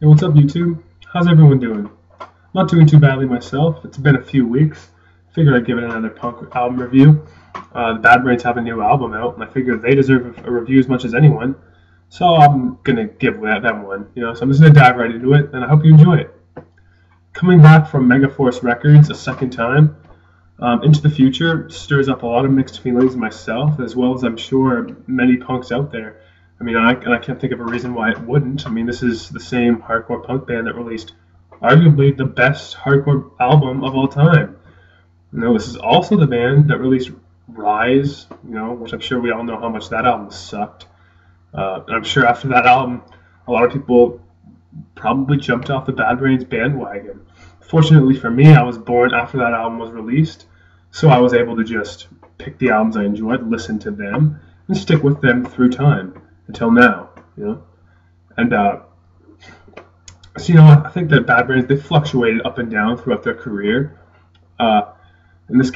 Hey, what's up, YouTube? How's everyone doing? Not doing too badly myself. It's been a few weeks. Figured I'd give it another punk album review. The Bad Brains have a new album out, and I figured they deserve a review as much as anyone. So I'm gonna give them one. So I'm just gonna dive right into it, and I hope you enjoy it. Coming back from Megaforce Records a second time, Into the Future stirs up a lot of mixed feelings in myself, as well as I'm sure many punks out there. I can't think of a reason why it wouldn't. This is the same hardcore punk band that released arguably the best hardcore album of all time. This is also the band that released Rise, which I'm sure we all know how much that album sucked. I'm sure after that album, a lot of people probably jumped off the Bad Brains bandwagon. Fortunately for me, I was born after that album was released, so I was able to just pick the albums I enjoyed, listen to them, and stick with them through time until now. And I think that Bad Brains, they fluctuated up and down throughout their career. And this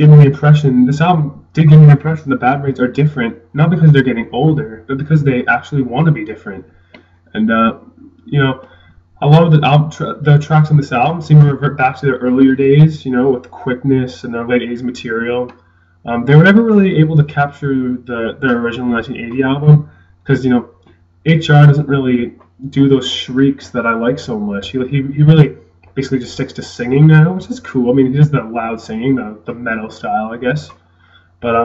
album did give me the impression the Bad Brains are different, not because they're getting older, but because they actually want to be different. And, a lot of the tracks on this album seem to revert back to their earlier days, with quickness and their late 80s material. They were never really able to capture their original 1980 album because, HR doesn't really do those shrieks that I like so much. He really basically just sticks to singing now, which is cool. He does the loud singing, the metal style, I guess. But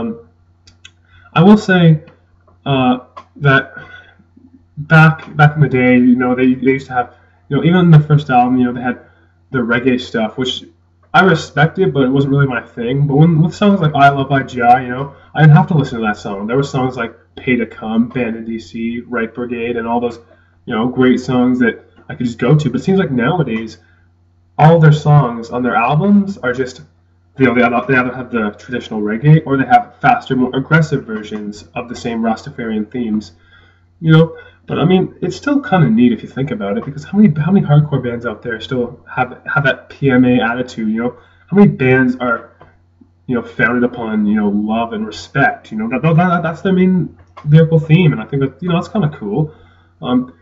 I will say that back in the day, they used to have, even in the first album, they had the reggae stuff, which I respected, but it wasn't really my thing. But with songs like I Love I.G.I., I didn't have to listen to that song. There were songs like Pay to Come, Band in DC, Right Brigade, and all those, great songs that I could just go to. But it seems like nowadays, all their songs on their albums are just, they either have the traditional reggae or they have faster, more aggressive versions of the same Rastafarian themes. But it's still kind of neat if you think about it, because how many hardcore bands out there still have that PMA attitude? How many bands are founded upon love and respect? That's their main lyrical theme, and I think that that's kind of cool. In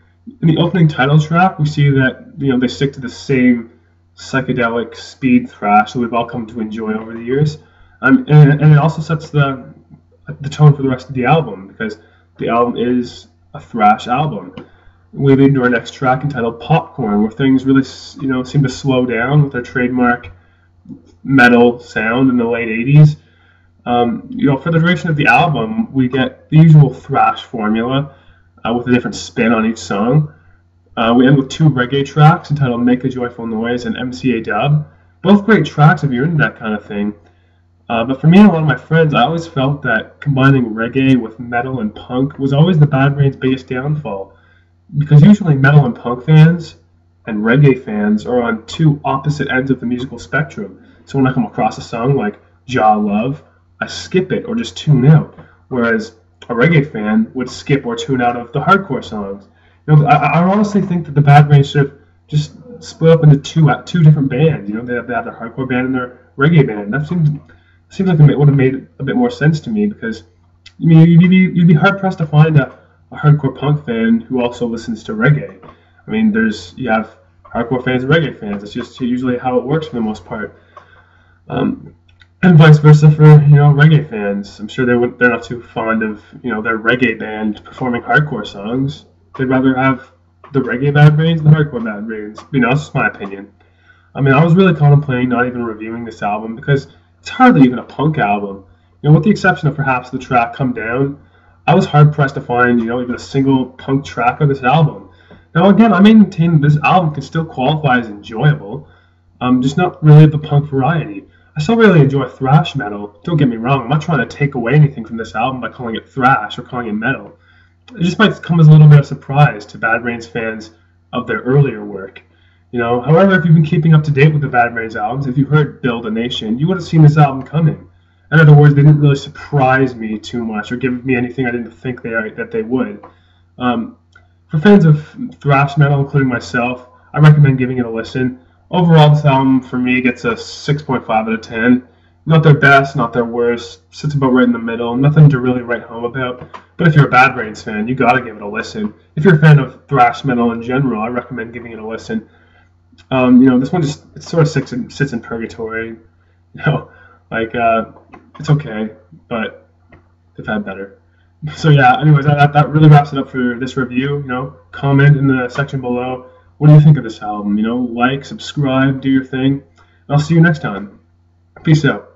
the opening title track, we see that they stick to the same psychedelic speed thrash that we've all come to enjoy over the years, and it also sets the tone for the rest of the album, because the album is a thrash album. We lead into our next track entitled Popcorn, where things really seem to slow down with their trademark metal sound in the late 80s. For the duration of the album, we get the usual thrash formula with a different spin on each song. We end with two reggae tracks entitled Make a Joyful Noise and MCA Dub. Both great tracks if you're into that kind of thing. But for me and a lot of my friends, I always felt that combining reggae with metal and punk was always the Bad Brains' biggest downfall. Because usually metal and punk fans and reggae fans are on two opposite ends of the musical spectrum. So when I come across a song like Jah Love, I skip it or just tune out. Whereas a reggae fan would skip or tune out of the hardcore songs. I honestly think that the Bad Brains should have just split up into two different bands. They have their hardcore band and their reggae band. That seems like it would have made a bit more sense to me, because you'd be hard pressed to find a hardcore punk fan who also listens to reggae. You have hardcore fans and reggae fans. It's just usually how it works for the most part. And vice versa for reggae fans. I'm sure they're not too fond of their reggae band performing hardcore songs. They'd rather have the reggae Bad Brains than the hardcore Bad Brains. That's just my opinion. I was really contemplating not even reviewing this album, because it's hardly even a punk album. With the exception of perhaps the track Come Down, I was hard pressed to find even a single punk track on this album. Now again, I maintain that this album can still qualify as enjoyable, just not really the punk variety. I still really enjoy thrash metal. Don't get me wrong, I'm not trying to take away anything from this album by calling it thrash or calling it metal. It just might come as a little bit of a surprise to Bad Brains fans of their earlier work. However, if you've been keeping up to date with the Bad Brains albums, if you heard Build a Nation, you would have seen this album coming. In other words, they didn't really surprise me too much or give me anything I didn't think that they would. For fans of thrash metal, including myself, I recommend giving it a listen. Overall, this album for me gets a 6.5 out of 10. Not their best, not their worst. Sits about right in the middle. Nothing to really write home about. But if you're a Bad Brains fan, you gotta give it a listen. If you're a fan of thrash metal in general, I recommend giving it a listen. This one just it sort of sits in purgatory. You know, like it's okay, but they've had better. So yeah, anyways, that really wraps it up for this review. Comment in the section below. What do you think of this album? Like, subscribe, do your thing. And I'll see you next time. Peace out.